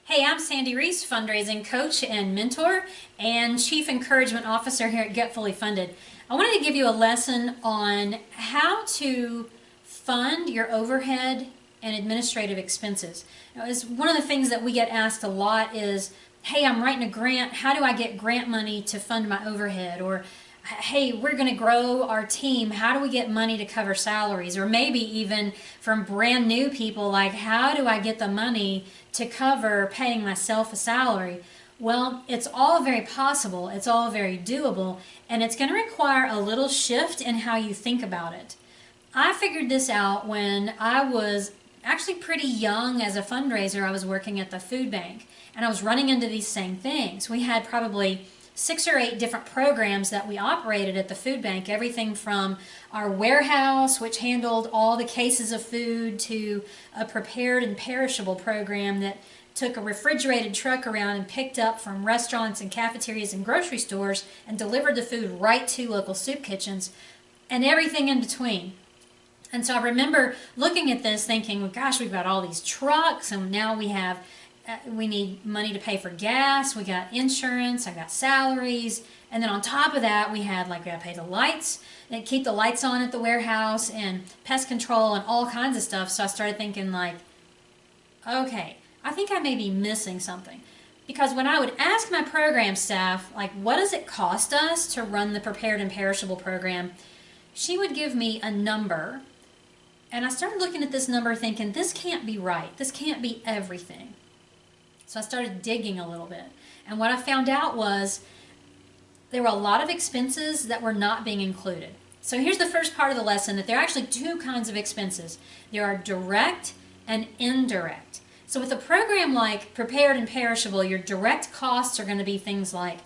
Hey, I'm Sandy Reese, fundraising coach and mentor and chief encouragement officer here at Get Fully Funded. I wanted to give you a lesson on how to fund your overhead and administrative expenses. Now, it's one of the things that we get asked a lot is, hey, I'm writing a grant. How do I get grant money to fund my overhead? Or, hey, we're going to grow our team. How do we get money to cover salaries? Or maybe even from brand new people, like, how do I get the money to cover paying myself a salary? Well, it's all very possible. It's all very doable. And it's going to require a little shift in how you think about it. I figured this out when I was actually pretty young as a fundraiser. I was working at the food bank and I was running into these same things. We had probably 6 or 8 different programs that we operated at the food bank, everything from our warehouse, which handled all the cases of food, to a prepared and perishable program that took a refrigerated truck around and picked up from restaurants and cafeterias and grocery stores and delivered the food right to local soup kitchens, and everything in between. And so I remember looking at this thinking, well, gosh, we've got all these trucks, and now we need money to pay for gas, we got insurance, I got salaries, and then on top of that we got to pay the lights and keep the lights on at the warehouse and pest control and all kinds of stuff. So I started thinking okay, I think I may be missing something. Because when I would ask my program staff, what does it cost us to run the prepared and perishable program, she would give me a number, and I started looking at this number thinking, this can't be right, this can't be everything. So I started digging a little bit. And what I found out was there were a lot of expenses that were not being included. So here's the first part of the lesson, that there are actually 2 kinds of expenses. There are direct and indirect. So with a program like Prepared and Perishable, your direct costs are going to be things like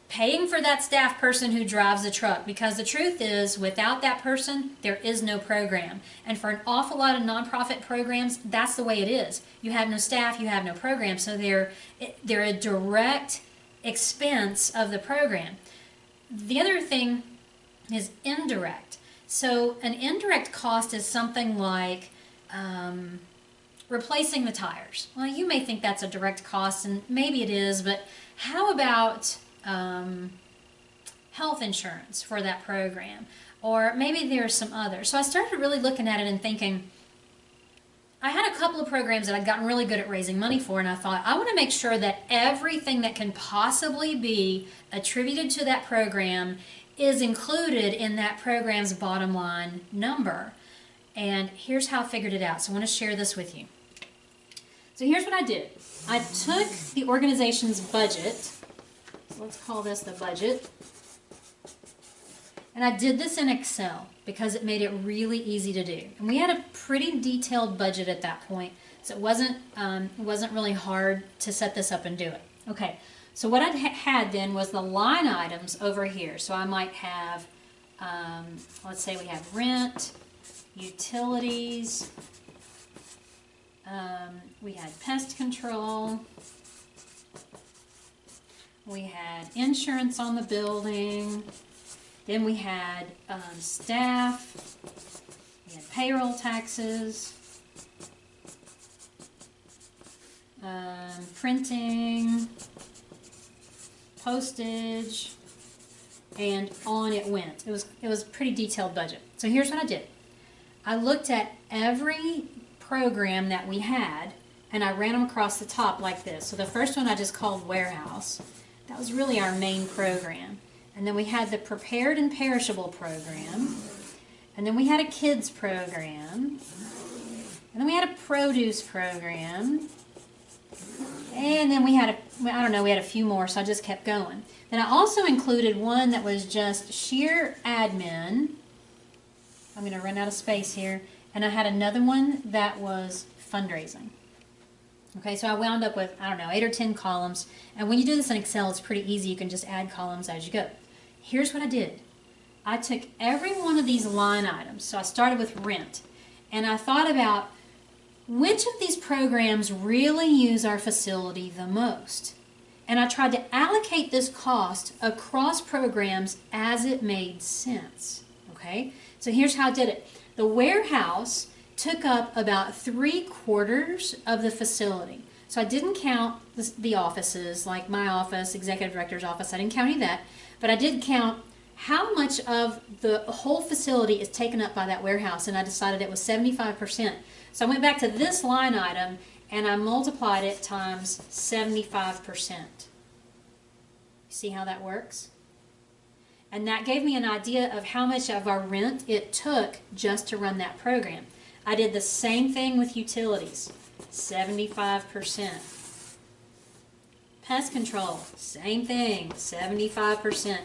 paying for that staff person who drives the truck, because the truth is, without that person, there is no program. And for an awful lot of nonprofit programs, that's the way it is. You have no staff, you have no program, so they're a direct expense of the program. The other thing is indirect. So an indirect cost is something like replacing the tires. Well, you may think that's a direct cost, and maybe it is, but how about health insurance for that program? Or maybe there's some others. So I started really looking at it and thinking, I had a couple of programs that I'd gotten really good at raising money for, and I thought, I want to make sure that everything that can possibly be attributed to that program is included in that program's bottom line number. And here's how I figured it out. So I want to share this with you. So here's what I did. I took the organization's budget. Let's call this the budget. And I did this in Excel because it made it really easy to do. And we had a pretty detailed budget at that point, so it wasn't really hard to set this up and do it. Okay, so what I had then was the line items over here. So I might have, let's say we have rent, utilities, we had pest control, we had insurance on the building, then we had staff, we had payroll taxes, printing, postage, and on it went. It was a pretty detailed budget. So here's what I did. I looked at every program that we had and I ran them across the top like this. So the first one I just called warehouse. That was really our main program. And then we had the prepared and perishable program. And then we had a kids program. And then we had a produce program. And then we had we had a few more, so I just kept going. Then I also included one that was just sheer admin. I'm going to run out of space here. And I had another one that was fundraising. Okay, so I wound up with, 8 or 10 columns. And when you do this in Excel, it's pretty easy. You can just add columns as you go. Here's what I did. I took every one of these line items. So I started with rent. And I thought about which of these programs really use our facility the most. And I tried to allocate this cost across programs as it made sense. Okay, so here's how I did it. The warehouse took up about 3/4 of the facility. So I didn't count the offices, like my office, executive director's office. I didn't count any of that. But I did count how much of the whole facility is taken up by that warehouse, and I decided it was 75%. So I went back to this line item and I multiplied it times 75%. See how that works? And that gave me an idea of how much of our rent it took just to run that program. I did the same thing with utilities, 75%. Pest control, same thing, 75%.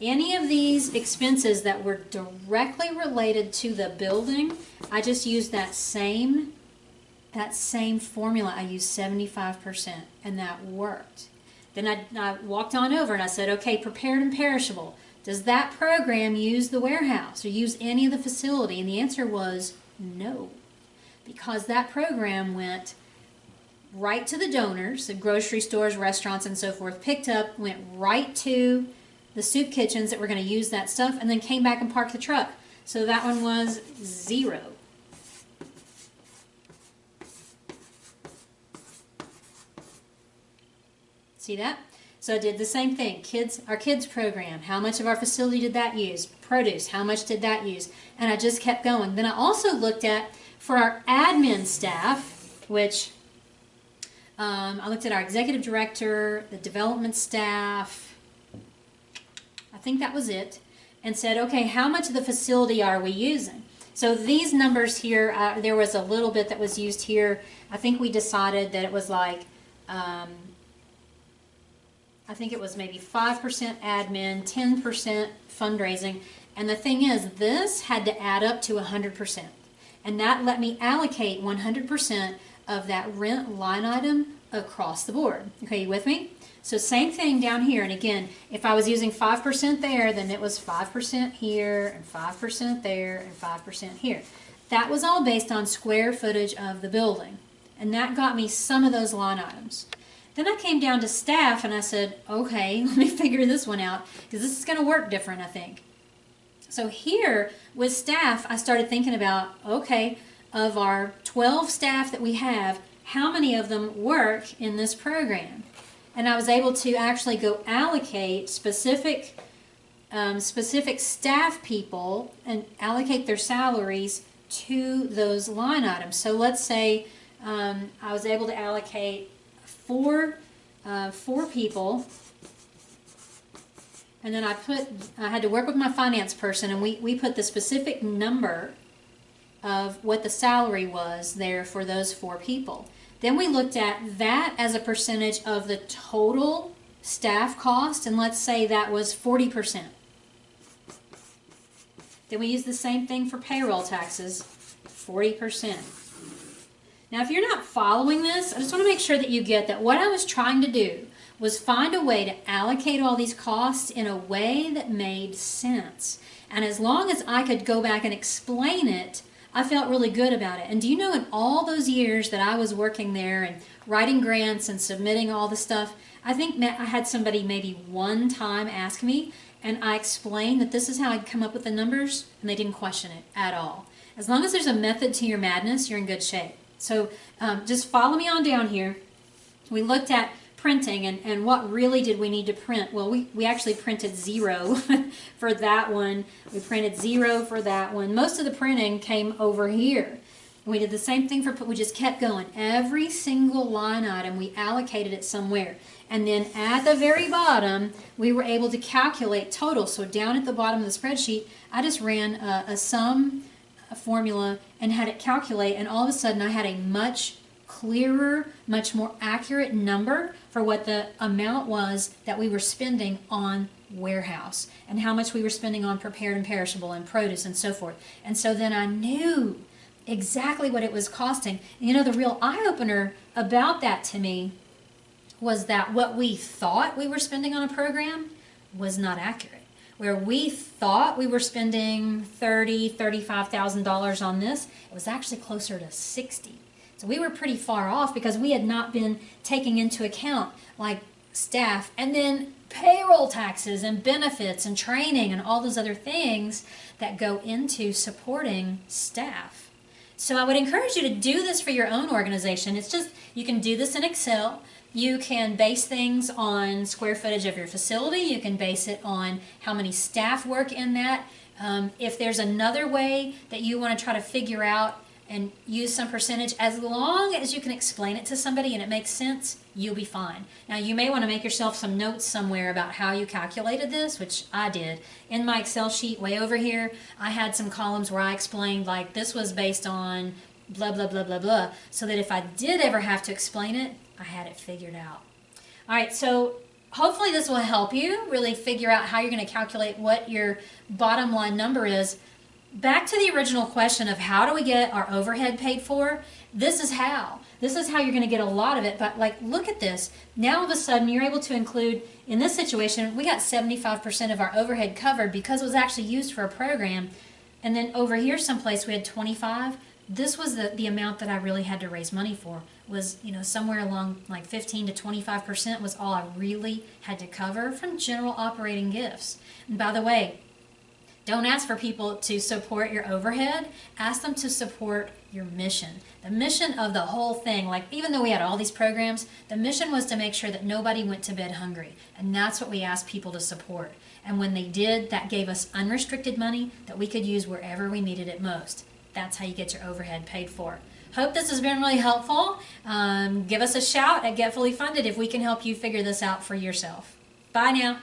Any of these expenses that were directly related to the building, I just used that same formula. I used 75%, and that worked. Then I walked on over and I said, okay, prepared and perishable. Does that program use the warehouse or use any of the facility? And the answer was no, because that program went right to the donors, the grocery stores, restaurants, and so forth, picked up, went right to the soup kitchens that were going to use that stuff, and then came back and parked the truck. So that one was 0. See that? So I did the same thing. Our kids program, how much of our facility did that use? Produce, how much did that use? And I just kept going. Then I also looked at, for our admin staff, which I looked at our executive director, the development staff, I think that was it, and said, okay, how much of the facility are we using? So these numbers here, there was a little bit that was used here. I think we decided that it was like, I think it was maybe 5% admin, 10% fundraising. And the thing is, this had to add up to 100%. And that let me allocate 100% of that rent line item across the board. Okay, you with me? So same thing down here. And again, if I was using 5% there, then it was 5% here, and 5% there, and 5% here. That was all based on square footage of the building. And that got me some of those line items. Then I came down to staff and I said, okay, let me figure this one out, because this is going to work different, I think. So here with staff, I started thinking about, okay, of our 12 staff that we have, how many of them work in this program? And I was able to actually go allocate specific staff people and allocate their salaries to those line items. So let's say I was able to allocate four people, and then I had to work with my finance person, and we put the specific number of what the salary was there for those 4 people. Then we looked at that as a percentage of the total staff cost, and let's say that was 40%. Then we used the same thing for payroll taxes, 40%. Now, if you're not following this, I just want to make sure that you get that what I was trying to do was find a way to allocate all these costs in a way that made sense. And as long as I could go back and explain it, I felt really good about it. And do you know, in all those years that I was working there and writing grants and submitting all the stuff, I think I had somebody maybe one time ask me, and I explained that this is how I'd come up with the numbers, and they didn't question it at all. As long as there's a method to your madness, you're in good shape. So just follow me on down here. We looked at printing and what really did we need to print. Well, we actually printed 0 for that one. We printed 0 for that one. Most of the printing came over here. We did the same thing we just kept going. Every single line item, we allocated it somewhere. And then at the very bottom, we were able to calculate total. So down at the bottom of the spreadsheet, I just ran a formula and had it calculate, and all of a sudden I had a much clearer, much more accurate number for what the amount was that we were spending on warehouse and how much we were spending on prepared and perishable and produce and so forth. And so then I knew exactly what it was costing. And you know, the real eye-opener about that to me was that what we thought we were spending on a program was not accurate. Where we thought we were spending $30,000, $35,000 on this, it was actually closer to 60. So we were pretty far off because we had not been taking into account like staff and then payroll taxes and benefits and training and all those other things that go into supporting staff. So I would encourage you to do this for your own organization. It's just, you can do this in Excel. You can base things on square footage of your facility. You can base it on how many staff work in that. If there's another way that you want to try to figure out and use some percentage, as long as you can explain it to somebody and it makes sense, you'll be fine. Now, you may want to make yourself some notes somewhere about how you calculated this, which I did. In my Excel sheet way over here, I had some columns where I explained, like, this was based on blah, blah, blah, blah, blah, so that if I did ever have to explain it, I had it figured out. All right, so hopefully this will help you really figure out how you're going to calculate what your bottom line number is. Back to the original question of how do we get our overhead paid for? This is how. This is how you're going to get a lot of it. But like, look at this. Now all of a sudden you're able to include, in this situation, we got 75% of our overhead covered because it was actually used for a program. And then over here someplace we had 25. This was the amount that I really had to raise money for. Was, you know, somewhere along like 15 to 25% was all I really had to cover from general operating gifts. And by the way, don't ask for people to support your overhead. Ask them to support your mission. The mission of the whole thing, like even though we had all these programs, the mission was to make sure that nobody went to bed hungry. And that's what we asked people to support. And when they did, that gave us unrestricted money that we could use wherever we needed it most. That's how you get your overhead paid for. Hope this has been really helpful. Give us a shout at Get Fully Funded if we can help you figure this out for yourself. Bye now.